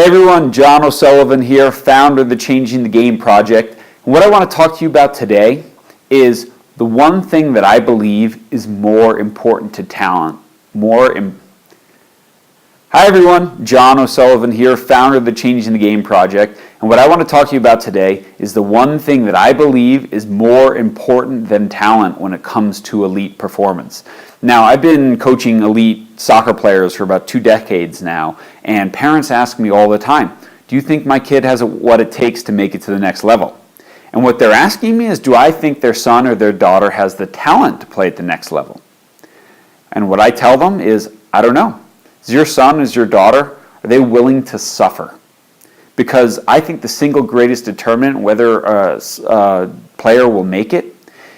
Hey everyone, John O'Sullivan here, founder of the Changing the Game Project. And what I want to talk to you about today is the one thing that I believe is more important to talent. Hi everyone, John O'Sullivan here, founder of the Changing the Game Project. And what I want to talk to you about today is the one thing that I believe is more important than talent when it comes to elite performance. Now, I've been coaching elite soccer players for about 2 decades now, and parents ask me all the time, do you think my kid has what it takes to make it to the next level? And what they're asking me is, do I think their son or their daughter has the talent to play at the next level? And what I tell them is, I don't know. Is your son, is your daughter, are they willing to suffer? Because I think the single greatest determinant whether a player will make it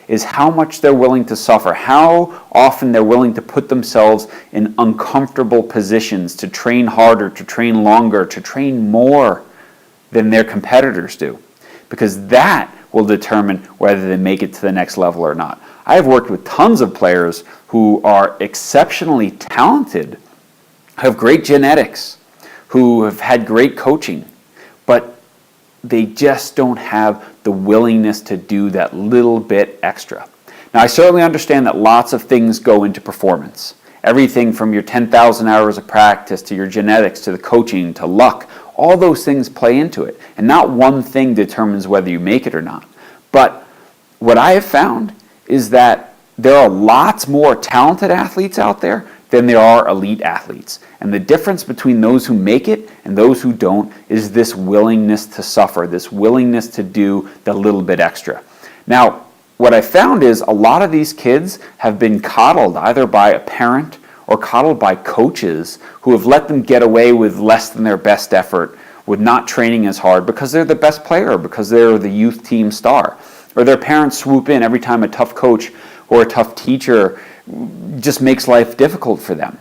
is how much they're willing to suffer, how often they're willing to put themselves in uncomfortable positions, to train harder, to train longer, to train more than their competitors do. Because that will determine whether they make it to the next level or not. I have worked with tons of players who are exceptionally talented, have great genetics, who have had great coaching, but they just don't have the willingness to do that little bit extra. Now, I certainly understand that lots of things go into performance. Everything from your 10,000 hours of practice to your genetics to the coaching to luck, all those things play into it. And not one thing determines whether you make it or not. But what I have found is that there are lots more talented athletes out there than there are elite athletes. And the difference between those who make it and those who don't is this willingness to suffer, this willingness to do the little bit extra. Now, what I found is a lot of these kids have been coddled either by a parent or coddled by coaches who have let them get away with less than their best effort, with not training as hard because they're the best player, because they're the youth team star. Or their parents swoop in every time a tough coach or a tough teacher just makes life difficult for them.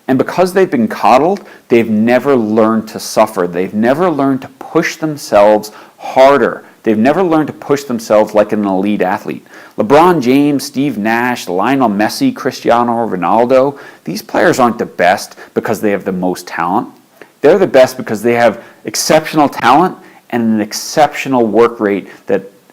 And because they've been coddled, they've never learned to suffer. They've never learned to push themselves harder. They've never learned to push themselves like an elite athlete. LeBron James, Steve Nash, Lionel Messi, Cristiano Ronaldo, these players aren't the best because they have the most talent. They're the best because they have exceptional talent and an exceptional work rate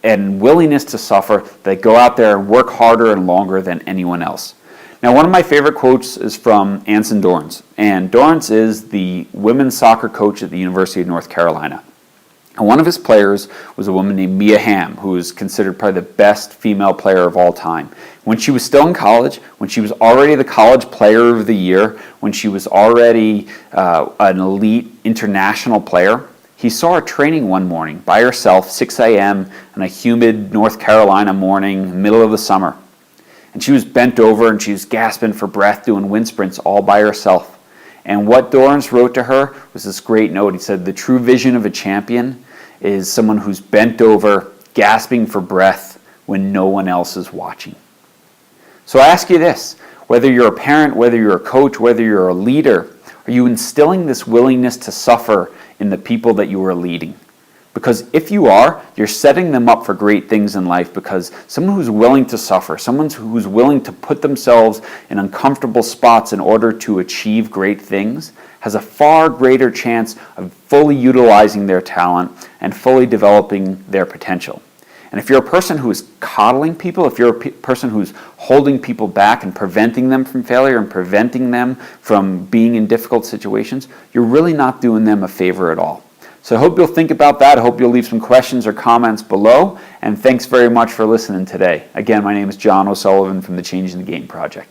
and willingness to suffer. They go out there and work harder and longer than anyone else. Now, one of my favorite quotes is from Anson Dorrance. And Dorrance is the women's soccer coach at the University of North Carolina. And one of his players was a woman named Mia Hamm, who is considered probably the best female player of all time. When she was still in college, when she was already the college player of the year, when she was already an elite international player, he saw her training one morning by herself, 6 a.m. on a humid North Carolina morning, middle of the summer. And she was bent over and she was gasping for breath doing wind sprints all by herself. And what Dorrance wrote to her was this great note. He said, the true vision of a champion is someone who's bent over, gasping for breath when no one else is watching. So I ask you this, whether you're a parent, whether you're a coach, whether you're a leader, are you instilling this willingness to suffer in the people that you are leading? Because if you are, you're setting them up for great things in life, because someone who's willing to suffer, someone who's willing to put themselves in uncomfortable spots in order to achieve great things has a far greater chance of fully utilizing their talent and fully developing their potential. And if you're a person who is coddling people, if you're a person who's holding people back and preventing them from failure and preventing them from being in difficult situations, you're really not doing them a favor at all. So I hope you'll think about that. I hope you'll leave some questions or comments below. And thanks very much for listening today. Again, my name is John O'Sullivan from the Changing the Game Project.